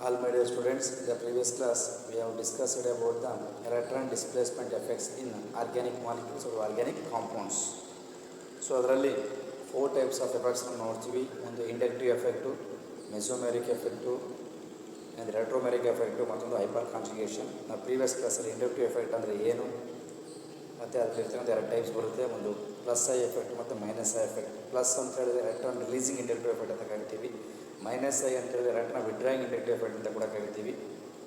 All my dear students, in the previous class we have discussed about the electron displacement effects in organic molecules or organic compounds. So ಅದರಲ್ಲಿ 4 types of effects ನೋಡ್ತೀವಿ. ಒಂದು inductive effect, mesomeric effect, and electromeric effect, ಮತ್ತೊಂದು hyperconjugation. ನಾವು previous ಕ್ಲಾಸಲ್ಲಿ inductive effect ಅಂದರೆ ಏನು, ಮತ್ತು ಅದರಲ್ಲಿರ್ತಕ್ಕಂಥ 2 ಟೈಪ್ಸ್ ಬರುತ್ತೆ. ಒಂದು ಪ್ಲಸ್ ಐ ಎಫೆಕ್ಟ್ ಮತ್ತು ಮೈನಸ್ ಐ ಎಫೆಕ್ಟ್. ಪ್ಲಸ್ ಅಂತ ಹೇಳಿದ್ರೆ ಎಲೆಕ್ಟ್ರಾನ್ ರಿಲೀಸಿಂಗ್ ಇಂಡಕ್ಟಿವ್ ಎಫೆಕ್ಟ್ ಅಂತ ಕರಿತೀವಿ. ಮೈನಸ್ ಐ ಅಂತ ಹೇಳಿದ್ರೆ ಎಲೆಕ್ಟ್ರಾನ್ ವಿಡ್ರಾಯಿಂಗ್ ಇಂಡಕ್ಟಿವ್ ಎಫೆಕ್ಟ್ ಅಂತ ಕೂಡ ಕರಿತೀವಿ.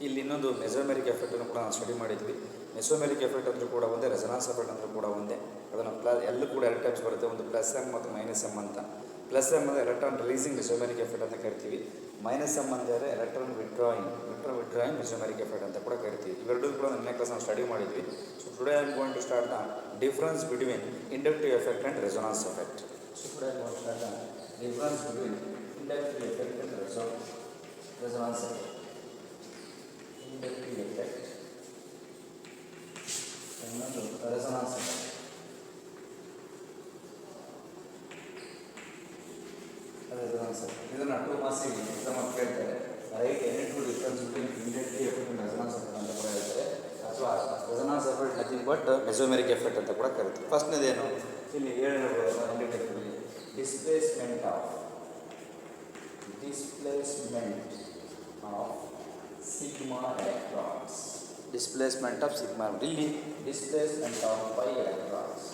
ಇಲ್ಲಿ ಇನ್ನೊಂದು ಮೆಸೋಮೆರಿಕ್ ಎಫೆಕ್ಟನ್ನು ಕೂಡ ನಾವು ಸ್ಟಡಿ ಮಾಡಿದ್ವಿ. ಮೆಸೋಮೆರಿಕ್ ಎಫೆಕ್ಟ್ ಅಂದರೂ ಕೂಡ ಒಂದೇ, ರೆಸೊನಾನ್ಸ್ ಎಫೆಕ್ಟ್ ಅಂದರೂ ಕೂಡ ಒಂದೇ. ಅದನ್ನು ಎಲ್ಲೂ ಕೂಡ 2 ಟೈಪ್ಸ್ ಬರುತ್ತೆ. ಒಂದು ಪ್ಲಸ್ ಎಮ್ ಮತ್ತು ಮೈನಸ್ ಎಮ್ ಅಂತ. ಪ್ಲಸ್ ಎಮ್ ಅಂದರೆ ಎಲೆಕ್ಟ್ರಾನ್ ರಿಲೀಸಿಂಗ್ ಮೆಸೋಮೆರಿಕ್ ಎಫೆಕ್ಟ್ ಅಂತ ಕರಿತೀವಿ. ಮೈನಸ್ ಎಮ್ ಅಂದರೆ ಎಲೆಕ್ಟ್ರಾನ್ ವಿಡ್ರಾಯಿಂಗ್ ಮೆಸೋಮೆರಿಕ್ ಎಫೆಕ್ಟ್ ಅಂತ ಕೂಡ ಕರಿತೀವಿ. ಇವೆರಡೂ ಕೂಡ ನಿನ್ನೆ ಕ್ಲಾಸ್ ನಾವು ಸ್ಟಡಿ ಮಾಡಿದ್ವಿ. So today I am going to start the difference between inductive effect and resonance effect. So today I am going to start the difference between inductive effect and resonance effect. Inductive effect ಇನ್ನೊಂದು resonance effect. ಇದನ್ನು 2 ಮಾರ್ಕ್ಸಿಗೆ exam ಕೇಳ್ತಾರೆ. Write any two difference between inductive effect and resonance effect ಅಂತ ಕೂಡ ಹೇಳ್ತಾರೆ. ಅಥವಾ resonance effect nothing but mesomeric effect ಅಂತ ಕೂಡ ಕರಿತೀವಿ. ಫಸ್ಟ್ನೇದೇನು ಇಲ್ಲಿ ಹೇಳಿರ್ಬೋದು, inductive displacement of sigma electrons. Displacement of sigma, ಇಲ್ಲಿ displacement of pi electrons.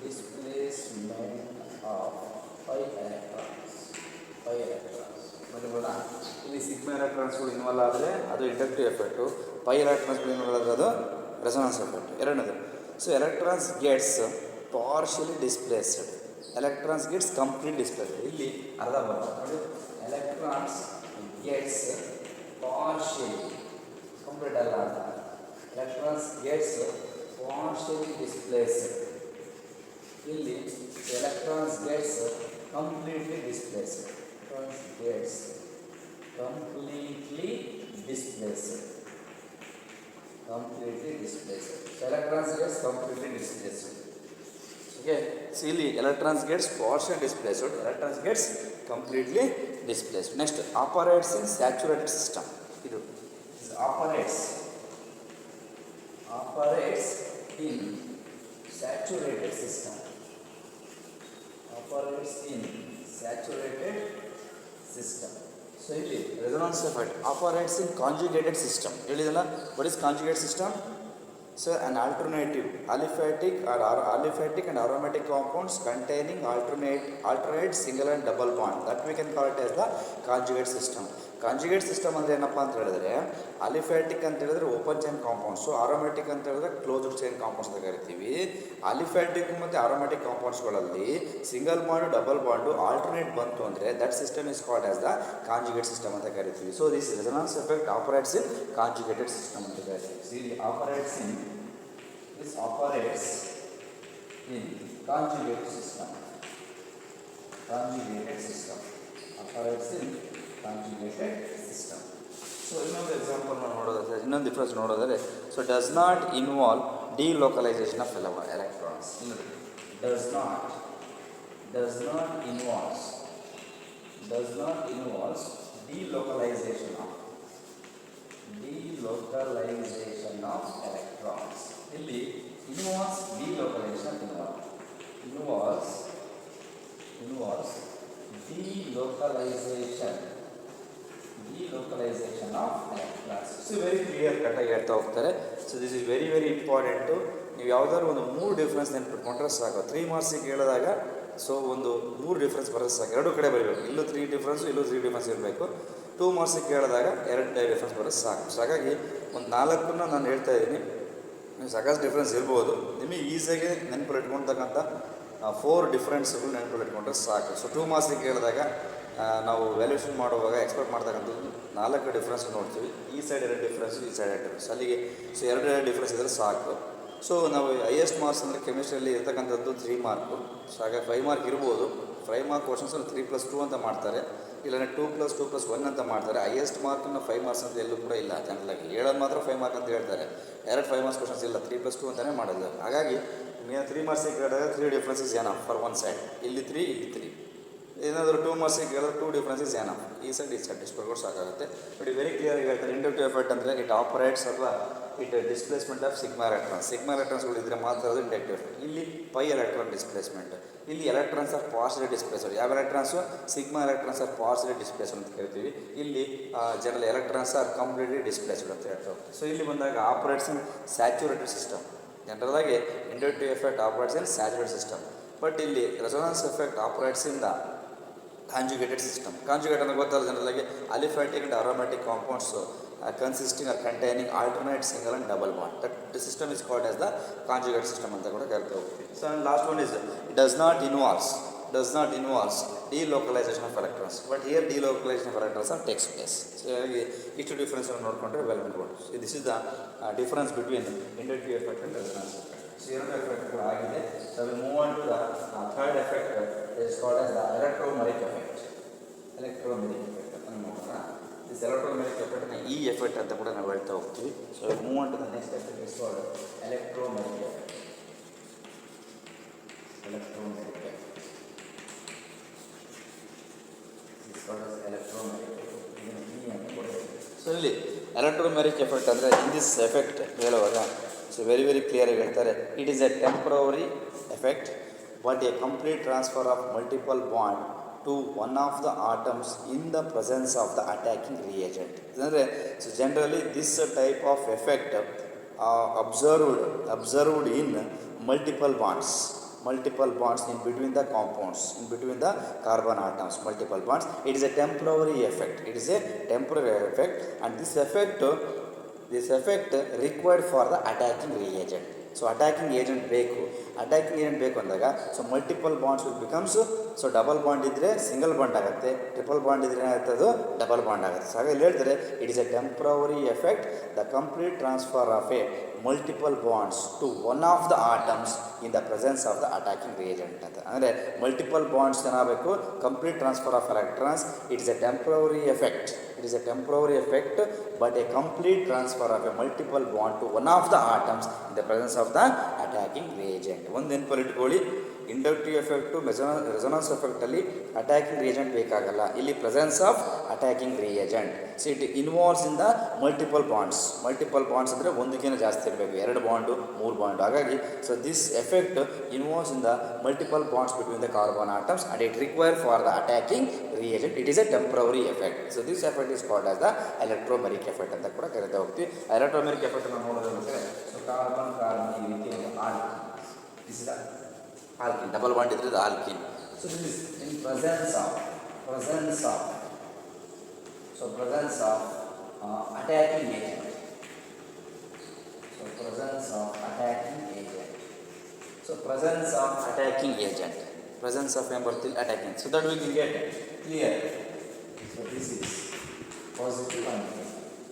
Displacement of pi electrons. ಗೊತ್ತಾ, ಇಲ್ಲಿ ಸಿಗ್ಮಾ ಎಲೆಕ್ಟ್ರಾನ್ಸ್ಗಳು ಇನ್ವಾಲ್ವ್ ಆದರೆ ಅದು ಇಂಡಕ್ಟಿವ್ ಎಫೆಕ್ಟು, ಪೈ ಎಲೆಕ್ಟ್ರಾನ್ಸ್ಗಳು ಇನ್ವಾಲ್ವ್ ಆದರೆ ಅದು ರೆಸೊನಾನ್ಸ್ ಎಫೆಕ್ಟ್. ಎರಡನೇದು, so electrons gets partially displaced, electrons gets complete displaced. ಇಲ್ಲಿ ಅರ್ಧ ಬರ್ತದೆ ನೋಡಿ. ಎಲೆಕ್ಟ್ರಾನ್ಸ್ ಗೆಟ್ಸ್ ಪಾರ್ಷಿಯಲಿ, ಕಂಪ್ಲೀಟ್ ಅಲ್ಲ ಅಂತ. Electrons gets partially displaced. ಇಲ್ಲಿ electrons gets completely displaced. Electrons gets completely displaced. Electrons gets completely displaced. Okay, so ಇಲ್ಲಿ electrons gets partially displaced, electrons gets completely displaced. Next, operates in saturated system. ಇದು operates in saturated system. Operates in saturated system. So ಇಲ್ಲಿ resonance effect operates in conjugated system. ಹೇಳಿದಲ್ಲ, what is conjugate system? So an alternative aliphatic and aromatic compounds containing alternate single and double bond, that we can call it as the conjugate system. Conjugate system ಅಂದರೆ ಏನಪ್ಪ ಅಂತ ಹೇಳಿದ್ರೆ, ಅಲಿಫ್ಯಾಟಿಕ್ ಅಂತ ಹೇಳಿದ್ರೆ open chain compounds, aromatic ಅಂತ ಹೇಳಿದ್ರೆ closed chain compounds ಅಂತ ಕರಿತೀವಿ. ಅಲಿಫ್ಯಾಟಿಕ್ ಮತ್ತು ಆರೋಮ್ಯಾಟಿಕ್ ಕಾಂಪೌಂಡ್ಸ್ಗಳಲ್ಲಿ single bond, double bond, alternate ಬಂತು ಅಂದರೆ that system is called as the conjugate system ಅಂತ ಕರಿತೀವಿ. So this resonance effect operates in conjugated system ಅಂತ ಕರಿತೀವಿ. ಇಲ್ಲಿ operates in conjugated system. Operates in conjugated system. So ಇನ್ನೊಂದು example ನೋಡೋದಾದರೆ, ಇನ್ನೊಂದು ಡಿಫರೆನ್ಸ್ ನೋಡೋದಾದರೆ, so does not involve delocalisation of electrons. Does not involves delocalisation of electrons. ಇಲ್ಲಿ involves delocalisation, involves delocalisation of electrons. So very clear ಕಟ್ಟಾಗಿ ಹೇಳ್ತಾ ಹೋಗ್ತಾರೆ. So this is very very important. ನೀವು ಯಾವುದಾದ್ರು ಒಂದು 3 ಡಿಫ್ರೆನ್ಸ್ ನೆನ್ಪಿಟ್ಕೊಂಡ್ರೆ ಸಾಕು. 3 ಮಾರ್ಕ್ಸಿಗೆ ಹೇಳಿದಾಗ ಸೊ ಒಂದು 3 ಡಿಫ್ರೆನ್ಸ್ ಬರೋದು ಸಾಕು. 2 ಕಡೆ ಬರೀಬೇಕು. ಇಲ್ಲೂ 3 ಡಿಫ್ರೆನ್ಸು, ಇಲ್ಲೂ 3 ಡಿಫ್ರೆನ್ಸ್ ಇರಬೇಕು. 2 ಮಾರ್ಕ್ಸಿಗೆ ಕೇಳಿದಾಗ 2 ಡಿಫ್ರೆನ್ಸ್ ಬರೋದು ಸಾಕು. ಸೊ ಹಾಗಾಗಿ ಒಂದು 4 ನಾನು ಹೇಳ್ತಾ ಇದ್ದೀನಿ. ನೀವು ಸಾಕಷ್ಟು ಡಿಫ್ರೆನ್ಸ್ ಇರ್ಬೋದು. ನಿಮಗೆ ಈಸಿಯಾಗಿ ನೆನಪಲ್ಲಿ ಇಟ್ಕೊಳ್ತಕ್ಕಂಥ 4 ಡಿಫ್ರೆನ್ಸ್ಗಳು ನೆನಪಲ್ಲಿ ಇಟ್ಕೊಂಡ್ರೆ ಸಾಕು. ಸೊ 2 ಮಾರ್ಕ್ಸಿಗೆ ಕೇಳಿದಾಗ ನಾವು ವ್ಯಾಲ್ಯೂಷನ್ ಮಾಡುವಾಗ ಎಕ್ಸ್ಪೆಕ್ಟ್ ಮಾಡ್ತಕ್ಕಂಥದ್ದು 4 ಡಿಫ್ರೆನ್ಸ್ ನೋಡ್ತೀವಿ. ಈ ಸೈಡ್ 2 ಡಿಫ್ರೆನ್ಸು, ಈ ಸೈಡ್ 2 ಡಿಫ್ರೆನ್ಸ್. ಅಲ್ಲಿಗೆ ಸೊ 2 ಡಿಫ್ರೆನ್ಸ್ ಇದ್ದರೆ ಸಾಕು. ಸೊ ನಾವು ಹೈಯೆಸ್ಟ್ ಮಾರ್ಕ್ಸ್ ಅಂದರೆ ಕೆಮಿಸ್ಟ್ರಿಯಲ್ಲಿ ಇರ್ತಕ್ಕಂಥದ್ದು 3 ಮಾರ್ಕು. ಸೊ ಹಾಗೆ 5 ಮಾರ್ಕ್ ಇರ್ಬೋದು. 5 ಮಾರ್ಕ್ ಕ್ವಶನ್ಸಲ್ಲಿ 3+2 ಅಂತ ಮಾಡ್ತಾರೆ, ಇಲ್ಲಾಂದರೆ 2+2+1 ಅಂತ ಮಾಡ್ತಾರೆ. ಹೈಯೆಸ್ಟ್ ಮಾರ್ಕನ್ನು 5 ಮಾರ್ಕ್ಸ್ ಅಂತ ಎಲ್ಲೂ ಕೂಡ ಇಲ್ಲ. ಜನರಲಾಗಿ ಹೇಳೋದು ಮಾತ್ರ 5 ಮಾರ್ಕ್ ಅಂತ ಹೇಳ್ತಾರೆ. 5 ಮಾರ್ಕ್ಸ್ ಕ್ವಶನ್ಸ್ ಇಲ್ಲ, 3+2 ಅಂತಲೇ ಮಾಡೋದು. ಹಾಗಾಗಿ 3 ಮಾರ್ಕ್ಸಿಗೆ ಕೇಳಿದಾಗ 3 ಡಿಫ್ರೆನ್ಸಸ್ ಏನೋ ಫಾರ್ ಒನ್ ಸೈಡ್. ಇಲ್ಲಿ 3, ಇಲ್ಲಿ 3. ಏನಾದರೂ 2 ಮಾರ್ಕ್ಸಿಗೆ ಕೇಳಿದ್ರೆ 2 ಡಿಫ್ರೆನ್ಸ್ ಏನೋ ಈ ಸೈಡ್ ಇಷ್ಟು ಬರ್ಕೊಂಡು ಸಾಕಾಗುತ್ತೆ. ಬಟ್ ವೆರಿ ಕ್ಲಿಯರ್ ಆಗಿ ಹೇಳ್ತಾರೆ ಇಂಡಕ್ಟಿವ್ ಎಫೆಕ್ಟ್ ಅಂದರೆ ಇಟ್ ಆಪರೇಟ್ಸ್ ಅಥವಾ ಇಟ್ ಡಿಸ್ಪ್ಲೇಸ್ಮೆಂಟ್ ಆಫ್ ಸಿಗ್ಮಾ ಎಲೆಕ್ಟ್ರಾನ್ಸ್ಗಳಿದ್ರೆ ಮಾತ್ರ ಅದು ಇಂಡಕ್ಟಿವ್ ಎಫೆಕ್ಟ್. ಇಲ್ಲಿ ಪೈ ಎಲೆಕ್ಟ್ರಾನ್ ಡಿಸ್ಪ್ಲೇಸ್ಮೆಂಟ್, ಇಲ್ಲಿ ಎಲೆಕ್ಟ್ರಾನ್ಸ್ ಆರ್ ಪಾರ್ಷಿಯಲಿ ಡಿಸ್ಪ್ಲೇಸ್ಡ್. ಯಾವ electrons? Sigma electrons are partially displaced ಅಂತ ಕರಿತೀವಿ. ಇಲ್ಲಿ general electrons are completely displaced ಅಂತ ಹೇಳ್ತಾರೆ. ಸೊ ಇಲ್ಲಿ ಬಂದಾಗ operates in saturated system. General ಆಗಿ inductive effect operates in saturated system. But ಇಲ್ಲಿ resonance effect operates in the conjugated system. Conjugate ಅಂದರೆ ಗೊತ್ತಲ್ಲ ಜನರಲ್ಲಾಗಿ aliphatic and aromatic compounds consisting or containing alternate single and double bond. That system is called as the conjugate system ಅಂತ ಕೂಡ ಕರಿತಾ ಹೋಗ್ತೀವಿ. So and last one is does not involves delocalisation of electrons. But here delocalisation of electrons are takes place. So ಹಾಗಾಗಿ ಇಷ್ಟು ಡಿಫ್ರೆನ್ಸನ್ನು ನೋಡಿಕೊಂಡ್ರೆ ವೆಲ್ ಮೆಂಟ್. So this is the difference between inductive effect and resonance effect. So ಎರಡು effect ಕೂಡ ಆಗಿದೆ. So we move on to the third effect is called as the electromeric effect. Electromeric effect ಅಂತ ನೋಡೋಣ. This electromeric effect ನ ಈ effect ಅಂತ ಕೂಡ ನಾವು ಹೇಳ್ತಾ ಹೋಗ್ತೀವಿ. So move on to the next effect is called electromeric effect. Electromeric effect. This is called as electromeric effect. So ಇಲ್ಲಿ electromeric effect ಅಂದರೆ in this effect ಹೇಳುವಾಗ ಸೊ ವೆರಿ ಕ್ಲಿಯರ್ ಆಗಿ ಹೇಳ್ತಾರೆ it is a temporary effect but a complete transfer of multiple bond to one of the atoms in the presence of the attacking reagent. So generally this type of effect observed in multiple bonds in between the compounds, in between the carbon atoms, multiple bonds. It is a temporary effect. And this effect required for the attacking reagent. So attacking agent ಬೇಕು ಅಂದಾಗ so multiple bonds will becomes so double bond ಇದ್ದರೆ single bond ಆಗುತ್ತೆ, triple bond ಇದ್ದರೆ ಏನಾಗುತ್ತೆ ಅದು double bond ಆಗುತ್ತೆ. So ಹಾಗೆ ಇಲ್ಲಿ ಹೇಳ್ತಾರೆ it is a temporary effect the complete transfer of a multiple bonds to one of the atoms in the presence of the attacking reagent ಅಂತ. ಅಂದರೆ ಮಲ್ಟಿಪಲ್ ಬಾಂಡ್ಸ್ ಏನಾಗಬೇಕು, complete transfer of electrons. It is a temporary effect but a complete transfer of a multiple bond to one of the atoms in the presence of the attacking reagent. ಒಂದು ನೆನಪಲ್ಲಿ ಇಟ್ಕೊಳ್ಳಿ, inductive effect resonance ಎಫೆಕ್ಟಲ್ಲಿ attacking reagent ಬೇಕಾಗಲ್ಲ. ಇಲ್ಲಿ presence of attacking reagent. So it involves in the multiple bonds ಅಂದರೆ ಒಂದಕ್ಕಿಂತ ಜಾಸ್ತಿ ಇರಬೇಕು, 2 ಬಾಂಡು 3 ಬಾಂಡು. ಹಾಗಾಗಿ so this effect involves in the multiple bonds between the carbon atoms and it require for the attacking reagent. It is a temporary effect. So this effect is called as the electromeric effect ಅಂತ ಕೂಡ ಕರೀತಾ ಹೋಗ್ತೀವಿ. electromeric effect ಅನ್ನು ನೋಡೋದಾದ್ರೆ so carbon ಈ ರೀತಿ ಒಂದು alkene, this is alkene, double bond ಇದ್ರೆ ಇದು alkene. So this is in presence of attacking agent. Presence of attacking. So that we can get clear. So this is positive and negative.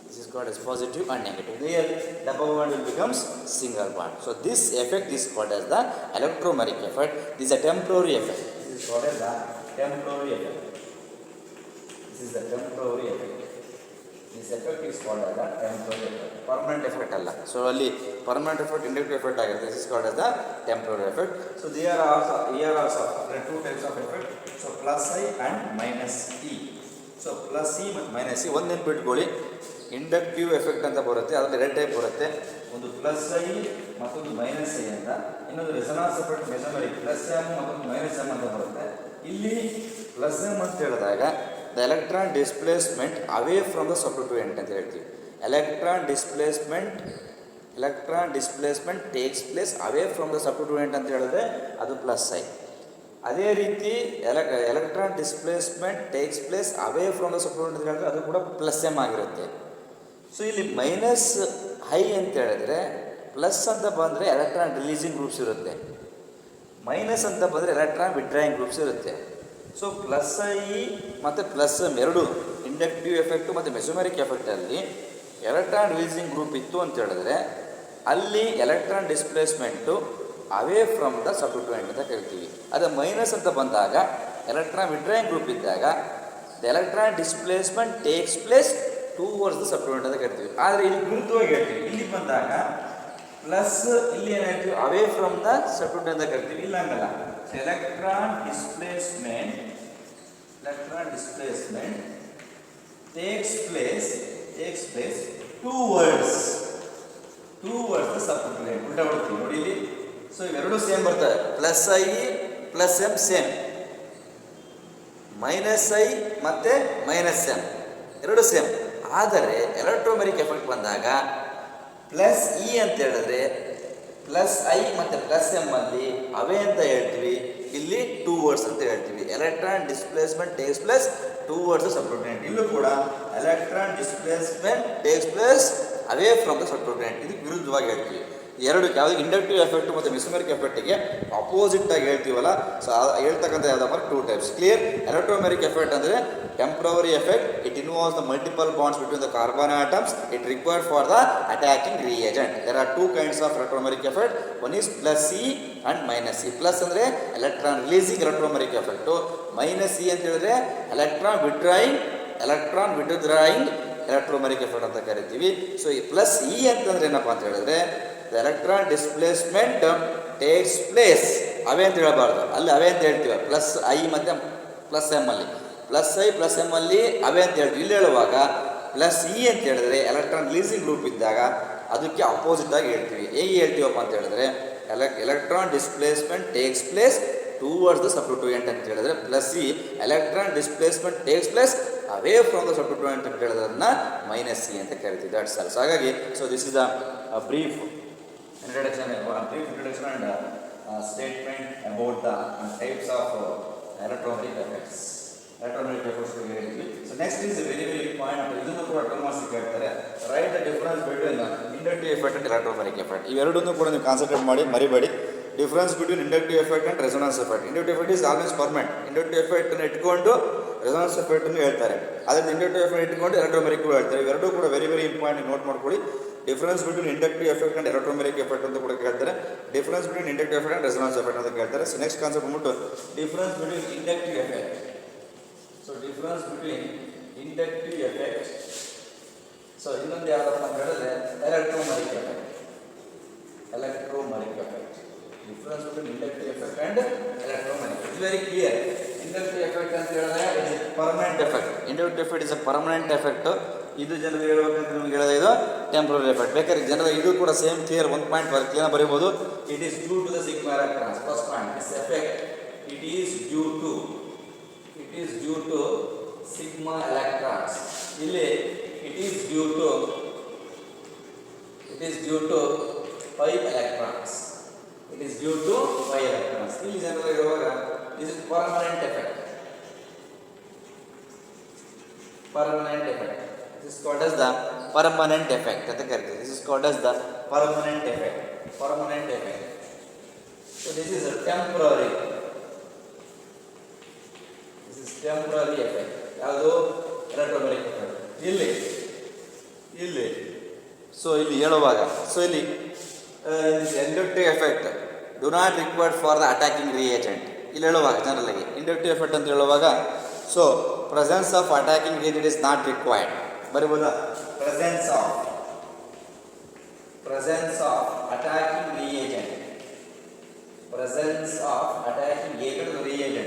This is called as positive and negative. Here double bond will becomes single bond. So this effect is called as the electromeric effect. This is a temporary effect. This is called as the temporary effect. This effect is called as the temporary effect. Permanent effect alla. So ಅಲ್ಲಿ permanent effect, inductive effect ಆಗುತ್ತೆ. This is called as the temporary effect. So here also there are 2 types of effect. So plus I and minus E. So plus E ಮತ್ತು minus E ಒಂದು ನೆನಪಿಟ್ಕೊಳ್ಳಿ, inductive effect ಅಂತ ಬರುತ್ತೆ, ಅದರಲ್ಲಿ 2 type ಬರುತ್ತೆ. ಒಂದು plus I ಮತ್ತೊಂದು minus I ಅಂತ. ಇನ್ನೊಂದು ರೆಸೊನೆನ್ಸ್ ಎಫೆಕ್ಟ್ ಮೆಸೊಮೆರಿಕ್, ಪ್ಲಸ್ ಎಮ್ ಮತ್ತೊಂದು ಮೈನಸ್ ಎಮ್ ಅಂತ ಬರುತ್ತೆ. ಇಲ್ಲಿ ಪ್ಲಸ್ ಎಮ್ ಅಂತ ಹೇಳಿದಾಗ the electron displacement away from the substituent ಅಂತ ಹೇಳ್ತೀವಿ. Electron displacement takes place away from the substituent ಅಂತ ಹೇಳಿದ್ರೆ ಅದು ಪ್ಲಸ್ ಐ. ಅದೇ ರೀತಿ electron displacement takes place away from the substituent ಅಂತ ಹೇಳಿದ್ರೆ ಅದು ಕೂಡ ಪ್ಲಸ್ ಎಮ್ ಆಗಿರುತ್ತೆ. ಸೊ ಇಲ್ಲಿ ಮೈನಸ್ ಹೈ ಅಂತ ಹೇಳಿದ್ರೆ ಪ್ಲಸ್ ಅಂತ ಬಂದರೆ ಎಲೆಕ್ಟ್ರಾನ್ ರಿಲೀಸಿಂಗ್ ಗ್ರೂಪ್ಸ್ ಇರುತ್ತೆ, ಮೈನಸ್ ಅಂತ ಬಂದರೆ ಎಲೆಕ್ಟ್ರಾನ್ ವಿಡ್ರಾಯಿಂಗ್ ಗ್ರೂಪ್ಸ್ ಇರುತ್ತೆ. ಸೊ ಪ್ಲಸ್ ಐ ಮತ್ತು ಪ್ಲಸ್ ಎಮ್ ಎರಡು ಇಂಡಕ್ಟಿವ್ ಎಫೆಕ್ಟು ಮತ್ತು ಮೆಸೊಮೆರಿಕ್ ಎಫೆಕ್ಟಲ್ಲಿ ಎಲೆಕ್ಟ್ರಾನ್ ರಿಲೀಸಿಂಗ್ ಗ್ರೂಪ್ ಇತ್ತು ಅಂತ ಹೇಳಿದ್ರೆ ಅಲ್ಲಿ electron displacement away from the substituent ಅಂತ ಕರಿತೀವಿ. ಅದು ಮೈನಸ್ ಅಂತ ಬಂದಾಗ ಎಲೆಕ್ಟ್ರಾನ್ ವಿಡ್ರಾಯಿಂಗ್ ಗ್ರೂಪ್ ಇದ್ದಾಗ the electron displacement takes place towards the substituent ಅಂತ ಕರಿತೀವಿ. ಆದರೆ ಇಲ್ಲಿ ವಿರುದ್ಧವಾಗಿ ಹೇಳ್ತೀವಿ, ಇಲ್ಲಿ ಬಂದಾಗ ಪ್ಲಸ್ ಇಲ್ಲಿ ಏನಾಗ್ತೀವಿ ಅವೇ ಫ್ರಮ್ ದ ಸಬ್ಸ್ಟಿಟ್ಯೂಯೆಂಟ್ ಅಂತ ಕರಿತೀವಿ. ಇಲ್ಲ ಹಂಗಲ್ಲ, electron displacement electron displacement takes place towards the subtotient. ಉಲ್ಟಾ ಹೊಡ್ತೀವಿ ನೋಡಿ ಇಲ್ಲಿ. ಸೊ ಇವೆರಡು ಸೇಮ್ ಬರ್ತವೆ, plus I plus M same, minus I ಮತ್ತು ಮೈನಸ್ ಎಮ್ ಎರಡು ಸೇಮ್. ಆದರೆ ಎಲೆಕ್ಟ್ರೋಮೆರಿಕ್ ಎಫೆಕ್ಟ್ ಬಂದಾಗ ಪ್ಲಸ್ ಇ ಅಂತ ಹೇಳಿದ್ರೆ ಪ್ಲಸ್ ಐ ಮತ್ತು ಪ್ಲಸ್ ಎಮ್ ಅಲ್ಲಿ ಅವೇ ಅಂತ ಹೇಳ್ತೀವಿ, ಇಲ್ಲಿ ಟೂವರ್ಡ್ಸ್ ಅಂತ ಹೇಳ್ತೀವಿ. Electron displacement takes place towards the substituent. ಇಲ್ಲೂ ಕೂಡ electron displacement takes place away from the substituent. ಇದಕ್ಕೆ ವಿರುದ್ಧವಾಗಿ ಹೇಳ್ತೀವಿ. ಎರಡು ಯಾವುದು ಇಂಡಕ್ಟಿವ್ ಎಫೆಕ್ಟ್ ಮತ್ತು ಮೆಸೊಮೆರಿಕ್ ಎಫೆಕ್ಟಿಗೆ ಅಪೋಸಿಟ್ ಆಗಿ ಹೇಳ್ತೀವಲ್ಲ, ಸೊ ಹೇಳ್ತಕ್ಕಂಥ ಯಾವ್ದಪ್ಪ two types. Clear? Electromeric effect ಅಂದರೆ temporary effect. It involves the multiple bonds between the carbon atoms. It required for the attacking reagent. There are two kinds of electromeric effect. One is plus C and minus C. Plus ಅಂದರೆ electron releasing electromeric effect. Minus C ಅಂತ ಹೇಳಿದ್ರೆ electron withdrawing ಎಲೆಕ್ಟ್ರೋಮೆರಿಕ್ effect ಅಂತ ಕರಿತೀವಿ. So ಈ plus E ಅಂತಂದ್ರೆ ಏನಪ್ಪ ಅಂತ ಹೇಳಿದ್ರೆ the electron displacement takes place. Away ಅಂತ ಹೇಳಬಾರ್ದು, ಅಲ್ಲಿ ಅವೇ ಅಂತ ಹೇಳ್ತೀವಿ. ಪ್ಲಸ್ ಐ ಮತ್ತು ಪ್ಲಸ್ ಎಮ್ ಅಲ್ಲಿ, ಪ್ಲಸ್ ಐ ಪ್ಲಸ್ ಎಮ್ ಅಲ್ಲಿ ಅವೇ ಅಂತ ಹೇಳ್ತೀವಿ. ಇಲ್ಲಿ ಹೇಳುವಾಗ ಪ್ಲಸ್ ಇ ಅಂತ ಹೇಳಿದ್ರೆ ಎಲೆಕ್ಟ್ರಾನ್ ರಿಲೀಸಿಂಗ್ ಗ್ರೂಪ್ ಇದ್ದಾಗ ಅದಕ್ಕೆ ಅಪೋಸಿಟ್ ಆಗಿ ಹೇಳ್ತೀವಿ. ಹೇಗೆ ಹೇಳ್ತೀವಪ್ಪ ಅಂತ ಹೇಳಿದ್ರೆ electron displacement takes place towards the substituent ಅಂತ ಹೇಳಿದ್ರೆ plus E, electron displacement takes place away from the substituent ಅಂತ ಹೇಳಿದ್ರನ್ನ ಮೈನಸ್ ಸಿ ಅಂತ ಕರಿತೀವಿ. That's all. ಸೊ ಹಾಗಾಗಿ so this is the brief introduction and statement about the types of electromagnetic effects. Electromagnetic effects ಹೇಳಿದ್ವಿ. So next is a very important, ಇದನ್ನು ಕೂಡ 2 marks ಕೇಳ್ತಾರೆ. Write the difference between inductive effect and electromagnetic effect. ಇವೆರಡನ್ನೂ ಕೂಡ ನೀವು concentrate ಮಾಡಿ ಮರಿಬೇಡಿ. Difference between inductive effect and resonance effect. Inductive effect is always permanent. Inductive effect ಅನ್ನು ಇಟ್ಕೊಂಡು ರೆಸೊನೆನ್ಸ್ ಎಫೆಕ್ಟ್ ಅನ್ನು ಹೇಳ್ತಾರೆ. ಅದರಿಂದ ಇಂಡಕ್ಟಿವ್ ಎಫೆಕ್ಟ್ ಇಟ್ಕೊಂಡು ಎಲೆಕ್ಟ್ರೋಮೆರಿಕ್ ಕೂಡ ಹೇಳ್ತಾರೆ. ಇವೆರಡೂ ಕೂಡ ವೆರಿ ಇಂಪಾರ್ಟೆಂಟ್, ನೋಟ್ ಮಾಡ್ಕೊಳ್ಳಿ. Difference between inductive effect and electromeric effect ಅಂತ ಕೂಡ ಕೇಳ್ತಾರೆ. Difference between inductive effect and resonance effect ಅಂತ ಕೇಳ್ತಾರೆ. ಸೊ ನೆಕ್ಸ್ಟ್ ಕಾನ್ಸೆಪ್ಟ್ ಬಂದ್ಬಿಟ್ಟು difference between inductive effect. So difference between inductive effect. So ಇನ್ನೊಂದು ಯಾವ್ದಪ್ಪ ಅಂತ ಹೇಳಿದ್ರೆ electromeric effect. Electromeric effect. Difference between inductive effect and electromeric. It's very clear. Inductive effect ಅಂತ ಹೇಳಿದ್ರೆ it is permanent effect. Inductive effect is a permanent effect. ಇದು ಜನರಿಗೆ ಹೇಳ್ಬೇಕಂತ ನಿಮ್ಗೆ ಹೇಳೋದು ಇದು ಟೆಂಪ್ರರಿ ಎಫೆಕ್ಟ್. ಬೇಕಾದ್ರೆ ಜನರ ಇದು ಕೂಡ ಸೇಮ್ ಕ್ಲಿಯರ್. 1 ಪಾಯಿಂಟ್ ಕ್ಲಿಯರ್ ಬರೀಬೋದು. It is due to the sigma electrons. First point, this effect it is due to sigma electrons. ಇಲ್ಲಿ it is due to 5 electrons. It is due to 5 electrons. ಇಲ್ಲಿ ಜನರಿಗೆ ಹೇಳುವಾಗ this is permanent effect. Permanent effect. This is called as the permanent effect. ಅಂತ ಕರೀತೀವಿ. This is called as the permanent effect. Permanent effect. So this is a temporary. This is temporary effect. ಯಾವುದು? ಎಲೆಕ್ಟ್ರೋಮೆರಿಕ್ effect. ಇಲ್ಲಿ so ಇಲ್ಲಿ ಹೇಳುವಾಗ so ಇಲ್ಲಿ inductive effect do not required for the attacking reagent. ಇಲ್ಲಿ ಹೇಳುವಾಗ general ಆಗಿ inductive effect ಅಂತ ಹೇಳುವಾಗ so presence of attacking reagent is not required. ಬರೀಬೋದಾ? presence of attacking reagent. Presence of attacking reagent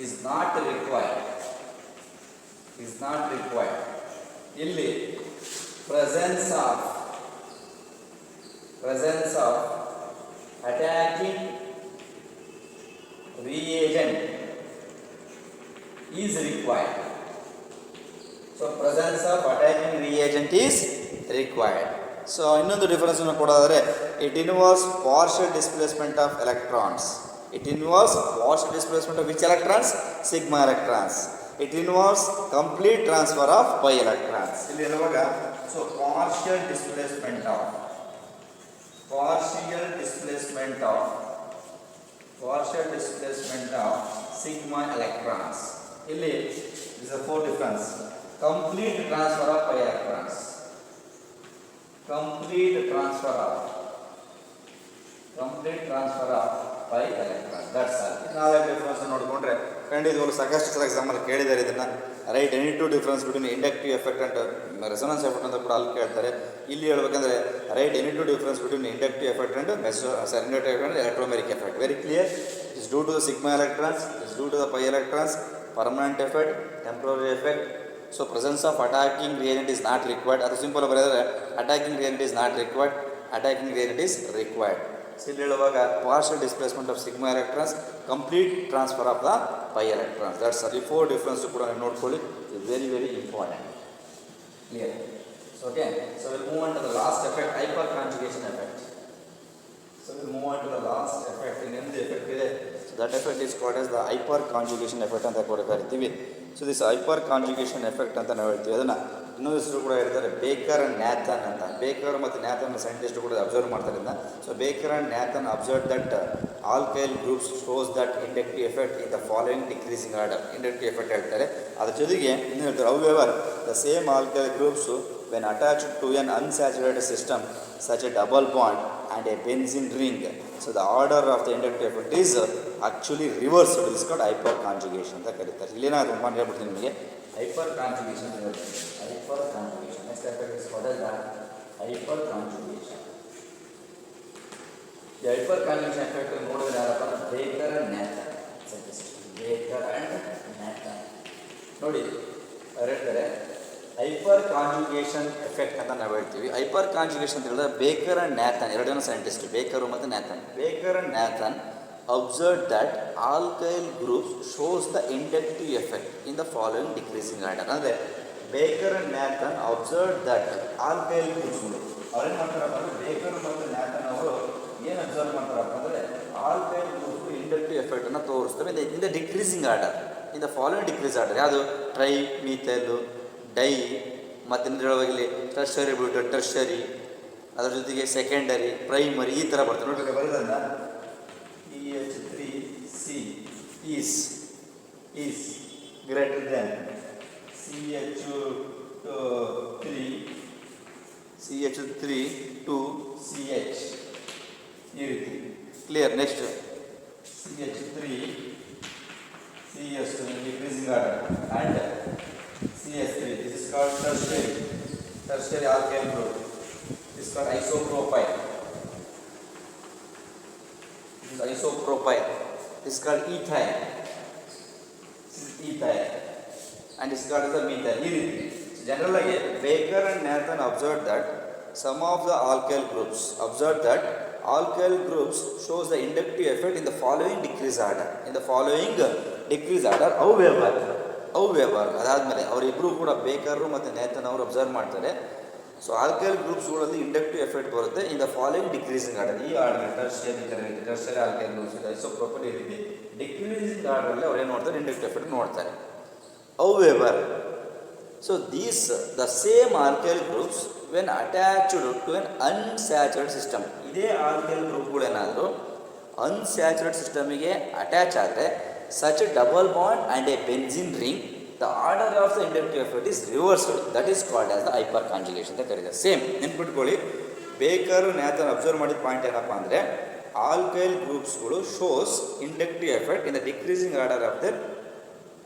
is not required. ಇಲ್ಲಿ presence of attacking reagent is required. So presence of attacking reagent is required. So ಇನ್ನೊಂದು difference ಅನ್ನು ಕೊಡೋದಾದ್ರೆ it involves partial displacement of electrons. It involves partial displacement of which electrons? Sigma electrons. It involves complete transfer of pi electrons. ಇಲ್ಲಿ ಹೇಳುವಾಗ so partial displacement of sigma electrons. ಇಲ್ಲಿ is a 4 difference. Complete transfer of pi electrons. Complete transfer of pi electrons. That's all. ನಾವೇ difference ನೋಡಿಕೊಂಡ್ರೆ ಖಂಡಿತವಾಗ್ಲೂ ಸಾಕಷ್ಟು ಸಲ example ಕೇಳಿದ್ದಾರೆ ಇದನ್ನ. Write any two difference between inductive effect and resonance effect ಅಂತ ಕೂಡ ಅಲ್ಲಿ ಕೇಳ್ತಾರೆ. ಇಲ್ಲಿ ಹೇಳ್ಬೇಕಂದ್ರೆ write any two difference between inductive effect and inductive effect and electromeric effect. Very clear. Is due to the sigma electrons, it is due to the pi electrons, permanent effect, temporary effect. So presence of attacking reagent is not required. ಅದು simple ಬರೆದರೆ attacking reagent is not required, attacking reagent is required. So ಇಲ್ಲಿ ಹೇಳುವಾಗ partial displacement of sigma electrons, complete transfer of the pi electrons. That's the 4 difference ಕೂಡ ನೋಡ್ಕೊಳ್ಳಿ. It's very very important. Clear? So okay. So we'll move on to the last effect, hyperconjugation effect. So we'll move on to the last effect. ಇನ್ನೊಂದು effect ಇದೆ. So that effect is called as the hyperconjugation effect ಅಂತ ಕೂಡ ಕರಿತೀವಿ. So this hyperconjugation effect ಅಂತ ನಾವು ಹೇಳ್ತೀವಿ. ಅದನ್ನು ಇನ್ನೊಂದು ಹೆಸರು ಕೂಡ ಹೇಳ್ತಾರೆ ಬೇಕರ್ ಆ್ಯಂಡ್ ನ್ಯಾಥನ್ ಅಂತ. ಬೇಕರ್ ಮತ್ತು ನ್ಯಾಥನ್ ಸೈಂಟಿಸ್ಟ್ ಕೂಡ ಅಬ್ಸರ್ವ್ ಮಾಡ್ತಾರೆ ಇದನ್ನ. So Baker and Nathan observe that alkyl groups shows that inductive effect in the following decreasing order. Inductive effect ಹೇಳ್ತಾರೆ. ಅದ್ರ ಜೊತೆಗೆ ಇನ್ನು ಹೇಳ್ತಾರೆ however the same alkyl groups when attached to an unsaturated system such a double bond and a benzene ring, so the order of the inductive effect is actually reversed. It is called hyperconjugation ಅಂತ ಕರೀತಾರೆ. ಇಲ್ಲೇನಾದ್ರು ಮಾಡಿ ಹೇಳ್ಬಿಡ್ತೀನಿ ನಿಮಗೆ. hyperconjugation hyperconjugation next effect is called as the hyperconjugation. The hyperconjugation effect ನೋಡಿದ್ರೆ ಯಾರಪ್ಪ baker and ನ್ಯಾಥನ್. Baker and ನ್ಯಾಥನ್ ನೋಡಿ ಹೇಳ್ತಾರೆ hyper conjugation effect ಅಂತ ನಾವು ಹೇಳ್ತೀವಿ. ಹೈಪರ್ ಕಾಂಜುಗೇಷನ್ ಅಂತ ಹೇಳಿದ್ರೆ ಬೇಕರ್ ಆ್ಯಂಡ್ ನ್ಯಾಥನ್ ಎರಡು ಜನ ಸೈಂಟಿಸ್ಟ್, ಬೇಕರು ಮತ್ತು Nathan. Baker and Nathan observe that alkyl groups shows the inductive effect in the following decreasing order. ಅಂದರೆ Baker and Nathan observe that alkyl ಗ್ರೂಪ್ಸ್ಗಳು ಅವ್ರೇನು ಮಾಡ್ತಾರಪ್ಪ ಅಂದರೆ ಬೇಕರ್ ಮತ್ತು ನ್ಯಾಥನ್ ಅವರು ಏನು ಅಬ್ಸರ್ವ್ ಮಾಡ್ತಾರಪ್ಪ ಅಂದರೆ ಆಲ್ಕೈಲ್ ಗ್ರೂಪ್ಸ್ ಇಂಡಕ್ಟಿವ್ ಎಫೆಕ್ಟನ್ನು ತೋರಿಸ್ತವೆ in the decreasing order, in the following decrease order. ಯಾವುದು ಟ್ರೈ ಮೀಥೈಲು, ಡೈ ಮತ್ತು ಹೇಳುವಾಗಲಿ ಟರ್ಷರಿ ಬಿಟ್ಟು ಟರ್ಷರಿ, ಅದರ ಜೊತೆಗೆ ಸೆಕೆಂಡರಿ, ಪ್ರೈಮರಿ ಈ ಥರ ಬರ್ತದೆ ನೋಡಿ. ಬರೋದನ್ನ CH3C is greater than CH3 to CH ಈ ರೀತಿ. Clear? Next CH3 CS increasing order and CS3. This is called tertiary alkyl group. This is called isopropyl. This is isopropyl. This is called ethyl. This is ethyl. And this is called as the methyl. Generally, Baker and Nathan observed that some of the alkyl groups shows the inductive effect in the following decrease order. However, ಅದಾದಮೇಲೆ ಅವರಿಬ್ಬರು ಕೂಡ ಬೇಕರು ಮತ್ತು ನೇತನ್ ಅವರು observe ಮಾಡ್ತಾರೆ. So alkyl ಗ್ರೂಪ್ಸ್ಗಳಲ್ಲಿ inductive effect ಬರುತ್ತೆ ಇನ್ the following decreasing order. ಈ order tertiary alkyl groups ಐಸೋಪ್ರೋಪೈಲ್ ಈ ರೀತಿ ಡಿಕ್ರೀಸಿಂಗ್ ಆರ್ಡರಲ್ಲಿ ಅವ್ರು ಏನು ನೋಡ್ತಾರೆ, ಇಂಡಕ್ಟಿವ್ ಎಫೆಕ್ಟ್ ನೋಡ್ತಾರೆ. However, so these the same alkyl groups when attached to an unsaturated system, ಇದೇ ಆಲ್ಕೈಲ್ ಗ್ರೂಪ್ಗಳು ಏನಾದರೂ ಅನ್ಸ್ಯಾಚುರೇಟ್ ಸಿಸ್ಟಮಿಗೆ ಅಟ್ಯಾಚ್ ಆದರೆ such a double bond and a benzene ring, the order of the inductive effect is reversed. That is called as the hyperconjugation ಅಂತ ಕರೀತಾರೆ. Same ನೆನ್ಪಿಟ್ಕೊಳ್ಳಿ, Baker Nathan observe ಮಾಡಿದ point ಏನಪ್ಪ ಅಂದರೆ alkyl ಗ್ರೂಪ್ಸ್ಗಳು shows inductive effect in the decreasing order of their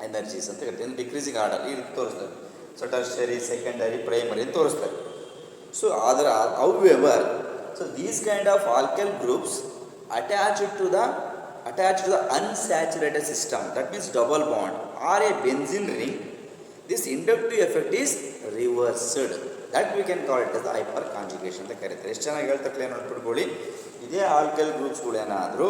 energies ಅಂತ ಕರಿತೀವಿ. Decreasing order ಈ ರೀತಿ ತೋರಿಸ್ತಾರೆ. ಸೊ ಟರ್ಷರಿ, ಸೆಕೆಂಡರಿ, ಪ್ರೈಮರಿ ಅಂತ ತೋರಿಸ್ತಾರೆ. ಸೊ ಅದರ however, so these kind of alkyl groups attached to the unsaturated system, that means double bond or a benzene ring, this inductive effect is reversed. That we can call it as the hyperconjugation ಅಂತ ಕರೀತಾರೆ. ಎಷ್ಟು ಚೆನ್ನಾಗಿ ಹೇಳ್ತಕ್ಕಲೇ ನೋಡ್ಬಿಟ್ಕೊಳ್ಳಿ. ಅದೇ alkyl ಗ್ರೂಪ್ಸ್ಗಳು ಏನಾದರೂ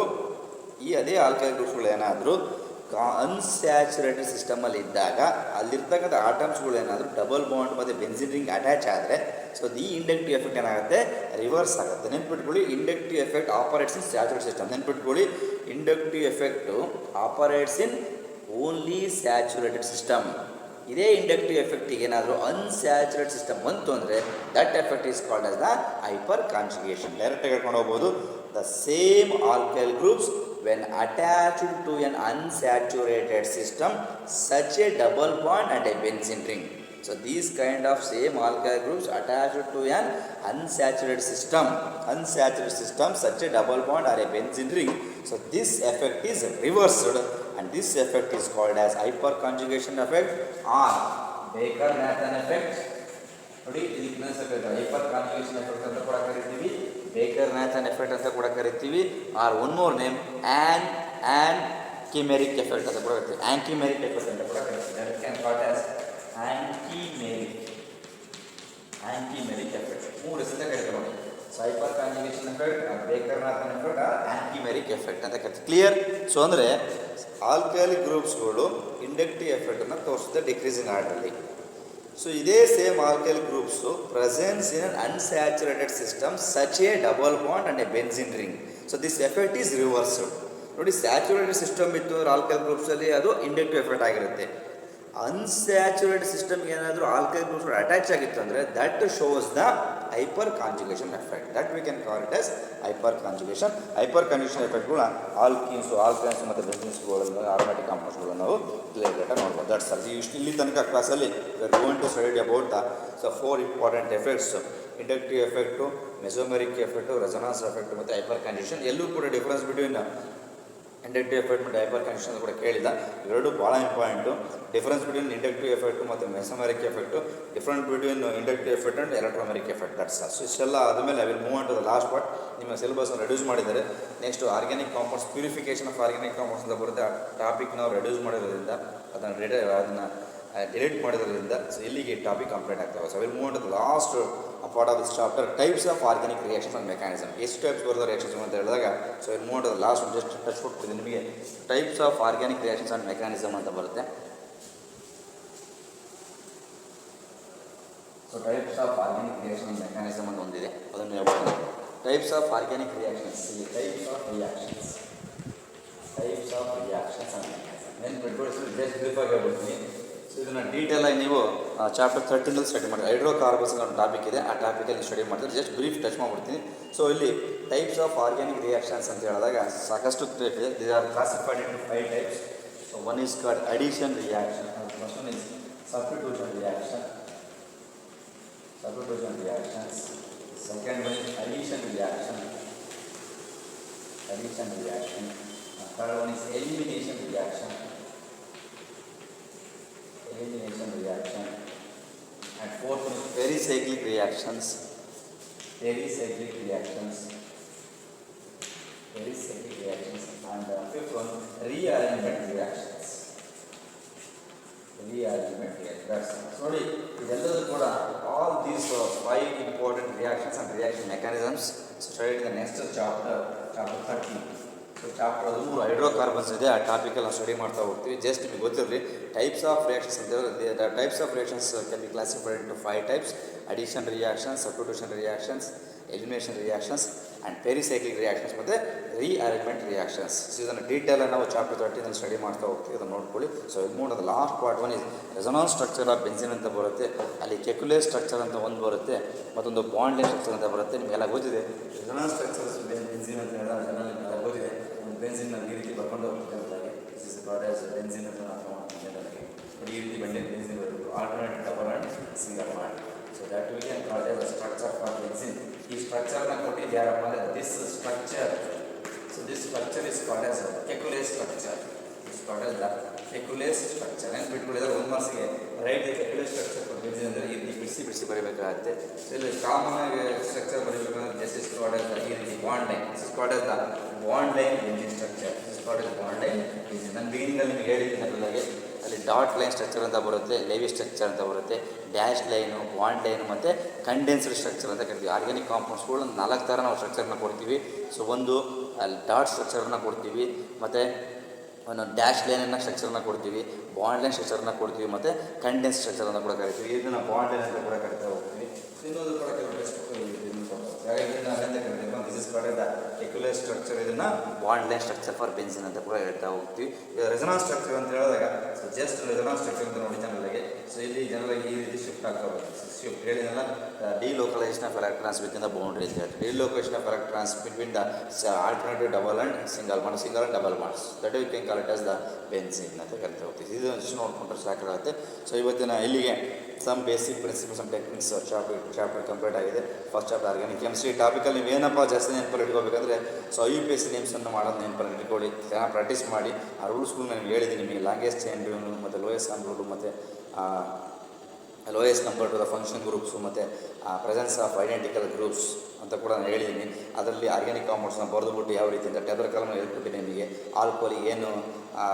unsaturated ಸಿಸ್ಟಮಲ್ಲಿ ಇದ್ದಾಗ ಅಲ್ಲಿರ್ತಕ್ಕಂಥ ಆಟಮ್ಸ್ಗಳು ಏನಾದರೂ ಡಬಲ್ ಬಾಂಡ್ ಮತ್ತು ಬೆನ್ಸಿನ್ ರಿಂಗ್ ಅಟ್ಯಾಚ್ ಆದರೆ ಸೊ ದಿ ಇಂಡಕ್ಟಿವ್ ಎಫೆಕ್ಟ್ ಏನಾಗುತ್ತೆ, ರಿವರ್ಸ್ ಆಗುತ್ತೆ. ನೆನ್ಪಿಟ್ಕೊಳ್ಳಿ, inductive effect operates in saturated system. ನೆನ್ಪಿಟ್ಕೊಳ್ಳಿ, inductive effect operates in only saturated system. ಇದೇ ಇಂಡಕ್ಟಿವ್ ಎಫೆಕ್ಟಿಗೆ ಏನಾದರೂ ಅನ್ಸ್ಯಾಚುರೇಟೆಡ್ ಸಿಸ್ಟಮ್ ಬಂತು ಅಂದರೆ that effect is called as the hyperconjugation. ಡೈರೆಕ್ಟಾಗಿ ಹೇಳ್ಕೊಂಡು ಹೋಗ್ಬೋದು. The same alkyl groups when attached to an unsaturated system, such a double bond and a benzene ring. So these kind of same alkyl groups attached to an unsaturated system, such a double bond or a benzene ring. So this effect is reversed, and this effect is called as hyperconjugation effect or Baker-Nathan effect. ನೋಡಿ, ಇದಕ್ಕೆ hyperconjugation effect ಅಂತ ಕೂಡ ಕರಿತೀವಿ, baker ನ್ಯಾಥನ್ effect ಅಂತ ಕೂಡ ಕರಿತೀವಿ, or one more name and anchimeric effect ಅಂತ ಕೂಡ ಕರಿತೀವಿ. ಆ್ಯಂಕಿಮೆರಿಕ್ ಎಫೆಕ್ಟ್ ಅಂತ ಕೂಡ ಕರಿತೀವಿ. That can called as anchimeric effect. 3 ಹೆಸರಿಂದ ಕರಿತೀವಿ ನೋಡಿ. So hyperconjugation effect, Baker Norton effect, anchimeric effect ಅಂತ ಕರಿತೀವಿ. ಕ್ಲಿಯರ್? ಸೊ ಅಂದರೆ ಆಲ್ಕಲಿ ಗ್ರೂಪ್ಸ್ಗಳು ಇಂಡಕ್ಟಿವ್ ಎಫೆಕ್ಟನ್ನು ತೋರಿಸುತ್ತೆ ಡಿಕ್ರೀಸಿಂಗ್ ಆರ್ಡ್ರಲ್ಲಿ. ಸೊ ಇದೇ same alkyl groups presence in an unsaturated system such a double bond and a benzene ring. So this effect is reversed. ನೋಡಿ, saturated system ಇತ್ತು ಆಲ್ಕೈಲ್ ಗ್ರೂಪ್ಸಲ್ಲಿ, ಅದು ಇಂಡಕ್ಟಿವ್ ಎಫೆಕ್ಟ್ ಆಗಿರುತ್ತೆ. ಅನ್ಸ್ಯಾಚುರೇಟೆಡ್ ಸಿಸ್ಟಮ್ಗೆ ಏನಾದರೂ ಆಲ್ಕೈಲ್ ಗ್ರೂಪ್ಸ್ ಅಟ್ಯಾಚ್ ಆಗಿತ್ತು ಅಂದರೆ that shows the hyperconjugation effect. That we can call it as hyperconjugation. Hyperconjugation ಎಫೆಕ್ಟ್ಗಳನ್ನ alkynes ಮತ್ತು ಬೆನ್ಸಿನ್ಸ್ಗಳಲ್ಲಿ ಆರೋಮ್ಯಾಟಿಕ್ ಕಾಂಪೌಂಡ್ಸ್ಗಳನ್ನು ನಾವು ಕ್ಲಿಯರ್ ನೋಡ್ಬೋದು. That's all. ಇಲ್ಲಿ ತನಕ ಕ್ಲಾಸಲ್ಲಿ going to study about the 4 important effects: inductive effect, mesomeric effect, resonance effect ಮತ್ತು ಹೈಪರ್ ಕಾಂಜುಗೇಷನ್. ಎಲ್ಲೂ ಕೂಡ ಡಿಫರೆನ್ಸ್ ಬಿಟ್ವೀನ್ ಇಂಡಕ್ಟಿವ್ ಎಫೆಕ್ಟ್ ಮತ್ತು ಹೈಪರ್ ಕಾಂಜುಗೇಷನ್ ಕೂಡ ಕೇಳಿಲ್ಲ. ಇವೆರಡು ಭಾಳ important. Difference between inductive effect ಮತ್ತು ಮೆಸೋಮೆರಿಕ್ effect, different between inductive effect and electromeric effect. That's all. So ಇಷ್ಟೆಲ್ಲ ಆದಮೇಲೆ I will move on to the last part. ನಿಮ್ಮ ಸಿಲೆಬಸ್ನ ರೆಡ್ಯೂಸ್ ಮಾಡಿದ್ದಾರೆ. Next organic compounds, purification of organic compounds ಅಂತ ಬರುತ್ತೆ. ಆ topic ನಾವು ರೆಡ್ಯೂಸ್ ಮಾಡಿರೋದ್ರಿಂದ, ಅದನ್ನು ಡಿಲೀಟ್ ಮಾಡಿರೋದ್ರಿಂದ ಸೊ ಇಲ್ಲಿಗೆ ಟಾಪಿಕ್ ಕಂಪ್ಲೀಟ್ ಆಗ್ತವೆ. So will move to the last part of this chapter, types of organic reactions and mechanism. ಎಷ್ಟು ಟೈಪ್ಸ್ ಬರೋದು ರಿಯಾಕ್ಷನ್ಸ್ ಅಂತ ಹೇಳಿದಾಗ, so will move to the last just touch ಕೊಡ್ತೀನಿ ನಿಮಗೆ. Types of organic reactions and mechanism ಅಂತ ಬರುತ್ತೆ. So types of organic reaction and mechanism ಅಂತ ಒಂದಿದೆ, ಅದನ್ನು ಹೇಳ್ಬೋದು. Types of organic reactions, types of reactions and mechanism. ನೆನ್ಪಿಟ್ಕೊಳ್ಳಿ, ಜಸ್ಟ್ ಬ್ರೀಫಾಗಿ ಹೇಳ್ಬಿಡ್ತೀನಿ. ಸೊ ಇದನ್ನು ಡೀಟೇಲಾಗಿ ನೀವು ಚಾಪ್ಟರ್ 13 ಸ್ಟಡಿ ಮಾಡಿ. ಹೈಡ್ರೋಕಾರ್ಬನ್ಸ್ ಅನ್ನೋ ಟಾಪಿಕ್ ಇದೆ, ಆ ಟಾಪಿಕಲ್ಲಿ ಸ್ಟಡಿ ಮಾಡ್ತಾರೆ. ಜಸ್ಟ್ ಬ್ರೀಫ್ ಟಚ್ ಮಾಡಿಬಿಡ್ತೀನಿ. ಸೊ ಇಲ್ಲಿ ಟೈಪ್ಸ್ ಆಫ್ ಆರ್ಗ್ಯಾನಿಕ್ ರಿಯಾಕ್ಷನ್ಸ್ ಅಂತ ಹೇಳಿದಾಗ ಸಾಕಷ್ಟು ಟೈಪ್ ಇದೆ. They are classified into 5 types. So one is called addition reaction, first one is substitution reaction, second one is addition reaction, third one is elimination reaction, and fourth one is pericyclic reactions, and fifth one rearrangement reactions. ನೋಡಿ, ಇದೆಲ್ಲದೂ ಕೂಡ all these 5 important reactions and reaction mechanisms studied in the next chapter 13. So chapter 13 hydrocarbons ಇದೆ, ಆ ಟಾಪಿಕಲ್ಲಿ ನಾವು study ಮಾಡ್ತಾ ಹೋಗ್ತೀವಿ. Just ನಿಮಗೆ ಗೊತ್ತಿರಲಿ, types of reactions ಅಂತ ಹೇಳಿದ್ರೆ, types of reactions can be classified into 5 types: addition reactions, substitution reactions, elimination reactions and pericyclic reactions ಮತ್ತು ರೀಅರೇಂಜ್ಮೆಂಟ್ ರಿಯಾಕ್ಷನ್ಸ್. ಸೊ ಇದನ್ನು ಡೀಟೇಲಾಗಿ ನಾವು ಚಾಪ್ಟರ್ 13 ಸ್ಟಡಿ ಮಾಡ್ತಾ ಹೋಗ್ತೀವಿ, ಅದನ್ನು ನೋಡ್ಕೊಳ್ಳಿ. ಸೊ ಇದು ಮೂಡೋದು last part one is resonance structure of benzene ಅಂತ ಬರುತ್ತೆ, ಅಲ್ಲಿ ಕೆಕ್ಯುಲೇರ್ ಸ್ಟ್ರಕ್ಚರ್ ಅಂತ ಒಂದು ಬರುತ್ತೆ, ಮತ್ತೊಂದು ಬಾಂಡ್ ಲೈನ್ ಸ್ಟ್ರಕ್ಚರ್ ಅಂತ ಬರುತ್ತೆ. ನಿಮಗೆಲ್ಲ ಗೊತ್ತಿದೆ ರೆಸೊನಾನ್ಸ್ ಸ್ಟ್ರಕ್ಚರ್ಸ್ ಬೆನ್ಸಿನ್ ಅಂತ ಹೇಳಿದಾಗ ಜನರಲ್ ಗೊತ್ತಿದೆ. ಬೆನ್ಸಿನ್ ಈ ರೀತಿ ಬರ್ಕೊಂಡು ಹೋಗ್ತಿರ್ತಾರೆ. This is called as benzene ಅಂತ ಅರ್ಥ ಮಾಡ್ತೀನಿ ಜನರಿಗೆ. ಈ ರೀತಿ ಬಂಡೆ ಬೆನ್ಸಿನ್ ಬರಬೇಕು, alternate double and single bond. So that we can call as structure for benzene. ಈ ಸ್ಟ್ರಕ್ಚರ್ನ ಕೊಟ್ಟಿದ್ದು ಯಾರಪ್ಪ ಅಂದರೆ this structure. So this structure is called as Kekule's structure. Is called as the Kekule's structure. ಏನು ಬಿಟ್ಬಿಟ್ಟಿದ್ದಾರೆ ಒಂದು ಮಾರ್ಕ್ಸ್ಗೆ write the Kekule's structure for benzene ಅಂದರೆ ಈ ರೀತಿ ಬಿಡಿಸಿ ಬರೀಬೇಕಾಗುತ್ತೆ. ಸೊ ಇಲ್ಲಿ ಕಾಮನ್ ಆಗಿ ಸ್ಟ್ರಕ್ಚರ್ ಬರೀಬೇಕಂದ್ರೆ ದಿಸ್ ಇಸ್ ಕಾಲ್ಡ್ ಆಸ್ ಈ ರೀತಿ bond line. This is called as the bond line benzene structure. This is called as bond line benzene. ನಾನು ಬಿಗಿನಿಂಗಲ್ಲಿ ನಿಮಗೆ ಹೇಳಿದ್ದೀನಿ ಅದರೊಳಗೆ, ಅಲ್ಲಿ ಡಾಟ್ ಲೈನ್ ಸ್ಟ್ರಕ್ಚರ್ ಅಂತ ಬರುತ್ತೆ, ಲೇವಿ ಸ್ಟ್ರಕ್ಚರ್ ಅಂತ ಬರುತ್ತೆ, ಡ್ಯಾಶ್ ಲೈನು, ಬಾಂಡ್ ಲೈನು ಮತ್ತು ಕಂಡೆನ್ಸ್ಡ್ ಸ್ಟ್ರಕ್ಚರ್ ಅಂತ ಕರಿತೀವಿ. ಆರ್ಗ್ಯಾನಿಕ್ ಕಾಂಪೌಂಡ್ಸ್ಗಳು 4 ಥರ ನಾವು ಸ್ಟ್ರಕ್ಚರ್ನ ಕೊಡ್ತೀವಿ. ಸೊ ಒಂದು ಅಲ್ಲಿ ಡಾಟ್ ಸ್ಟ್ರಕ್ಚರನ್ನ ಕೊಡ್ತೀವಿ, ಮತ್ತು ಒಂದು ಡ್ಯಾಶ್ ಲೈನನ್ನು ಸ್ಟ್ರಕ್ಚರ್ನ ಕೊಡ್ತೀವಿ, ಬಾಂಡ್ ಲೈನ್ ಸ್ಟ್ರಕ್ಚರ್ನ ಕೊಡ್ತೀವಿ, ಮತ್ತು ಕಂಡೆನ್ಸ್ ಸ್ಟ್ರಕ್ಚರನ್ನು ಕೂಡ ಕರಿತೀವಿ. ಇದನ್ನು ಬಾಂಡ್ ಲೈನ್ ಅಂತ ಕೂಡ ಕರಿತಾ ಹೋಗ್ತೀವಿ. ಇನ್ನೊಂದು ಕೂಡ this is called the Kekule structure. ಇದನ್ನು bond line structure for benzene ಅಂತ ಕೂಡ ಹೇಳ್ತಾ ಹೋಗ್ತೀವಿ. ರೆಸೊನಾನ್ಸ್ ಸ್ಟ್ರಕ್ಚರ್ ಅಂತ ಹೇಳಿದಾಗ ಸೊ ಜಸ್ಟ್ ರೆಸೊನಾನ್ಸ್ ಸ್ಟ್ರಕ್ಚರ್ ಅಂತ ನೋಡಿ ಜನರಲ್ಲಾಗಿ. ಸೊ ಇಲ್ಲಿ ಜನರಲ್ಲಾಗಿ ಈ ರೀತಿ ಶಿಫ್ಟ್ ಆಗ್ತಾ ಹೋಗುತ್ತೆ. ಶಿಫ್ಟ್ ಹೇಳಿದೆಲ್ಲ delocalization of electrons within the boundary ಅಂತ ಹೇಳ್ತೀವಿ. Dislocation of electrons between the alternative double and single and double bonds. That we can call it as the benzene ಅಂತ ಕರಿತಾ ಹೋಗ್ತೀವಿ. ಇದು ಜಸ್ಟ್ ನೋಡ್ಕೊಂಡ್ರೆ ಸಾಕಾಗುತ್ತೆ. ಸೊ ಇವತ್ತಿನ ಇಲ್ಲಿಗೆ some basic principles and techniques chapter complete ಆಗಿದೆ. First chapter organic chemistry topically ನೀವು ಏನಪ್ಪ ಜಾಸ್ತಿ ನೆನಪಲ್ಲಿ ಇಟ್ಕೋಬೇಕಂದ್ರೆ ಸೊ UPSC ನೇಮ್ಸನ್ನು ಮಾಡೋದು ನೆನಪಲ್ಲಿ ಇಟ್ಕೊಳ್ಳಿ, ಚೆನ್ನಾಗಿ ಪ್ರಾಕ್ಟೀಸ್ ಮಾಡಿ. ಆ ರೂಲ್ಸ್ಗಳು ನಾನು ಹೇಳಿದ್ದೀನಿ ನಿಮಗೆ, ಲಾಂಗೆಸ್ಟ್ ಚೈನ್ ರೂಲು ಮತ್ತು ಲೋಯೆಸ್ಟ್ ಆರ್ಮ್ ರೂಲು ಮತ್ತು lowest number two the function groups ಮತ್ತು ಪ್ರೆಸೆನ್ಸ್ ಆಫ್ ಐಡೆಂಟಿಕಲ್ ಗ್ರೂಪ್ಸ್ ಅಂತ ಕೂಡ ನಾನು ಹೇಳಿದ್ದೀನಿ. ಅದರಲ್ಲಿ ಆರ್ಗ್ಯಾನಿಕ್ ಕಾಂಪೌಂಡ್ಸ್ನ ಬರೆದುಬಿಟ್ಟು ಯಾವ ರೀತಿ ಅಂತ ಟೇಬಲ್ ಕಾಲಮ್ನ ಹೇಳ್ಕೊಟ್ಟಿದ್ದೀನಿ ನಿಮಗೆ. ಆಲ್ಕೋಲಿ ಏನು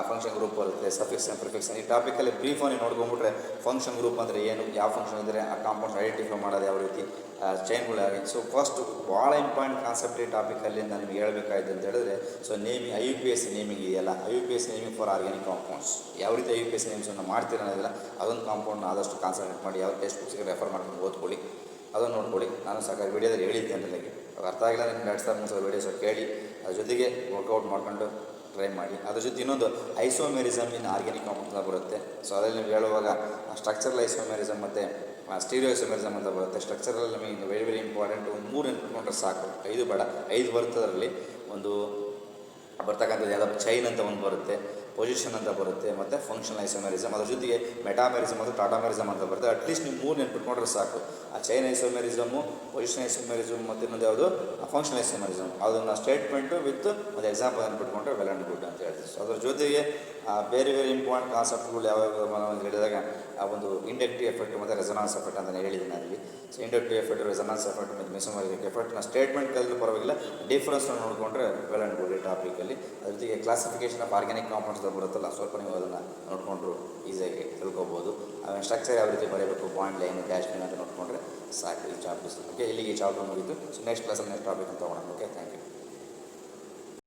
ಫಂಕ್ಷನ್ ಗ್ರೂಪ್ ಬರುತ್ತೆ, ಸಫಿಕ್ಸ್ ಆ್ಯಂಡ್ ಪ್ರಿಫಿಕ್ಸ್, ಈ ಟಾಪಿಕಲ್ಲಿ ಬ್ರೀಫಾಗಿ ನೋಡ್ಕೊಂಬಿಟ್ರೆ ಫಂಕ್ಷನ್ ಗ್ರೂಪ್ ಅಂದರೆ ಏನು, ಯಾವ ಫಂಕ್ಷನ್ ಇದ್ದರೆ ಆ ಕಾಂಪೌಂಡ್ಸ್ ಐಡೆಂಟಿಫೈ ಮಾಡೋದು ಯಾವ ರೀತಿ, ಚೈನ್ಗಳಾಗಿ. ಸೊ ಫಸ್ಟ್ ಭಾಳ ಇಂಪಾರ್ಟೆಂಟ್ ಕಾನ್ಸೆಪ್ಟ್ ಈ ಟಾಪಿಕಲ್ಲಿ ನಾನು ನಿಮಗೆ ಹೇಳಬೇಕಾಯ್ತು ಅಂತ ಹೇಳಿದ್ರೆ, ಸೊ ನೇಮಿಂಗ್ IUPAC ನೇಮಿಂಗ್ ಇದೆಯಲ್ಲ, IUPAC naming for organic compounds ಯಾವ ರೀತಿ IUPAC ನೇಮ್ಸನ್ನು ಮಾಡ್ತೀರ ಅನ್ನೋದಿಲ್ಲ, ಅದೊಂದು ಕಾಂಪೌಂಡ್ನ ಆದಷ್ಟು ಕಾನ್ಸಂಟ್ರೇಟ್ ಮಾಡಿ ಯಾವ ಟೆಕ್ಸ್ಟ್ ಬುಕ್ಸ್ಗೆ ರೆಫರ್ ಮಾಡ್ಕೊಂಡು ಓದ್ಕೊಳ್ಳಿ, ಅದನ್ನು ನೋಡ್ಕೊಳ್ಳಿ. ನಾನು ಸಾಕಾಗಿ ವಿಡಿಯೋದಲ್ಲಿ ಹೇಳಿದ್ದೆ ನನಗೆ ಅರ್ಥ ಆಗಿಲ್ಲ, ನಿಮ್ಗೆ 2 ಸಾವಿರ 3 ಸಾವಿರ ವೀಡಿಯೋಸ್ ಕೇಳಿ ಅದ್ರ ಜೊತೆಗೆ ವರ್ಕೌಟ್ ಮಾಡ್ಕೊಂಡು ಟ್ರೈ ಮಾಡಿ. ಅದ್ರ ಜೊತೆ ಇನ್ನೊಂದು ಐಸೋಮೆರಿಸಮ್ ಇನ್ ಆರ್ಗ್ಯಾನಿಕ್ ಕಾಂಪೌಂಡ್ಸ್ ಅಂತ ಬರುತ್ತೆ. ಸೊ ಅದರಲ್ಲಿ ನೀವು ಹೇಳುವಾಗ ಸ್ಟ್ರಕ್ಚರಲ್ ಐಸೋಮೆರಿಸಮ್ ಮತ್ತು ಸ್ಟೀರಿಯೋ ಐಸೋಮೆರಿಸಮ್ ಅಂತ ಬರುತ್ತೆ. ಸ್ಟ್ರಕ್ಚರಲ್ ನಮಗೆ ವೆರಿ ಇಂಪಾರ್ಟೆಂಟ್, ಒಂದು 3 ನೆನ್ಪಿಟ್ಕೊಂಡ್ರೆ ಸಾಕು, 5 ಬೇಡ, 5 ಬರ್ತದರಲ್ಲಿ. ಒಂದು ಬರ್ತಕ್ಕಂಥದ್ದು ಯಾವುದೋ ಚೈನ್ ಅಂತ ಒಂದು ಬರುತ್ತೆ, ಪೊಸಿಷನ್ ಅಂತ ಬರುತ್ತೆ, ಮತ್ತು ಫಂಕ್ಷನಲ್ ಐಸೋಮೆರಿಸಮ್, ಅದ್ರ ಜೊತೆಗೆ ಮೆಟಾಮೆರಿಸಮ್ ಮತ್ತು ಟಾಟಾಮೆರಿಸಮ್ ಅಂತ ಬರುತ್ತೆ. ಅಟ್ಲೀಸ್ಟ್ ನೀವು 3 ನೆನ್ಪಿಟ್ಕೊಂಡ್ರೆ ಸಾಕು. ಆ ಚೈನ್ ಐಸೋಮೆರಿಸಮು, ಪೊಸಿಷನ್ ಐಸೋಮೆರಿಸಮ್ ಮತ್ತು ಇನ್ನೊಂದು ಯಾವುದು ಫಂಕ್ಷನಲ್ ಐಸೋಮೆರಿಸಮ್, ಅದನ್ನು ಸ್ಟೇಟ್ಮೆಂಟು ವಿತ್ ಒಂದು ಎಕ್ಸಾಂಪಲ್ ನೆನ್ಪಿಟ್ಕೊಂಡ್ರೆ ವೆಲ್ ಆ್ಯಂಡ್ ಗುಡ್ ಅಂತ ಹೇಳ್ತೀವಿ. ಸೊ ಅದ್ರ ಜೊತೆಗೆ ಬೇರೆ ಇಂಪಾರ್ಟೆಂಟ್ ಕಾನ್ಸೆಪ್ಟ್ಗಳು ಯಾವ್ಯಾವ ಹೇಳಿದಾಗ ಆ ಒಂದು ಇಂಡಕ್ಟಿವ್ ಎಫೆಕ್ಟ್ ಮತ್ತು ರೆಸೊನಾನ್ಸ್ ಎಫೆಕ್ಟ್ ಅಂತ ಹೇಳಿದ್ದೀನಿ ಅಲ್ಲಿ. ಸೊ ಇಂಡಕ್ಟಿವ್ ಎಫೆಕ್ಟ್, ರೆಸೊನಾನ್ಸ್ ಎಫೆಕ್ಟ್ ಮತ್ತು ಮೆಸೊಮೆರಿಕ್ ಎಫೆಕ್ಟ್ನ ಸ್ಟೇಟ್ಮೆಂಟ್ ಕಲಿತು ಪರವಾಗಿಲ್ಲ, ಡಿಫ್ರೆನ್ಸ್ನ ನೋಡಿಕೊಂಡ್ರೆ ವೆಲ್ ಆ್ಯಂಡ್ ಗುಡ್ ಈ ಟಾಪಿಕಲ್ಲಿ. ಅದ್ರ ಜೊತೆಗೆ ಕ್ಲಾಸಿಫಿಕೇಷನ್ ಆಫ್ ಆರ್ಗ್ಯಾನಿಕ್ ಕಾಂಪೌಂಡ್ಸ್ ಬರುತ್ತಲ್ಲ, ಸ್ವಲ್ಪ ನೀವು ಅದನ್ನು ನೋಡಿಕೊಂಡ್ರು ಈಸಿಯಾಗಿ ತಿಳ್ಕೊಬೋದು. ಆಮೇಲೆ ಸ್ಟ್ರಕ್ಚರ್ ಯಾವ ರೀತಿ ಬರೀಬೇಕು, ಬಾಂಡ್ ಲೈನ್, ಡ್ಯಾಶ್ ಲೈನ್ ಅಂತ ನೋಡಿಕೊಂಡ್ರೆ ಸಾಕು ಈ ಚಾಪ್ಟರ್ಸ್. ಓಕೆ, ಇಲ್ಲಿಗೆ ಈ ಚಾಪ್ಟರ್ ಮುಗಿತು. ಸೊ ನೆಕ್ಸ್ಟ್ ಕ್ಲಾಸಲ್ಲಿ ನೆಕ್ಸ್ಟ್ ಟಾಪಿಕ್ ಅಂತ ತೊಗೊಳೋಣ. Okay, thank you.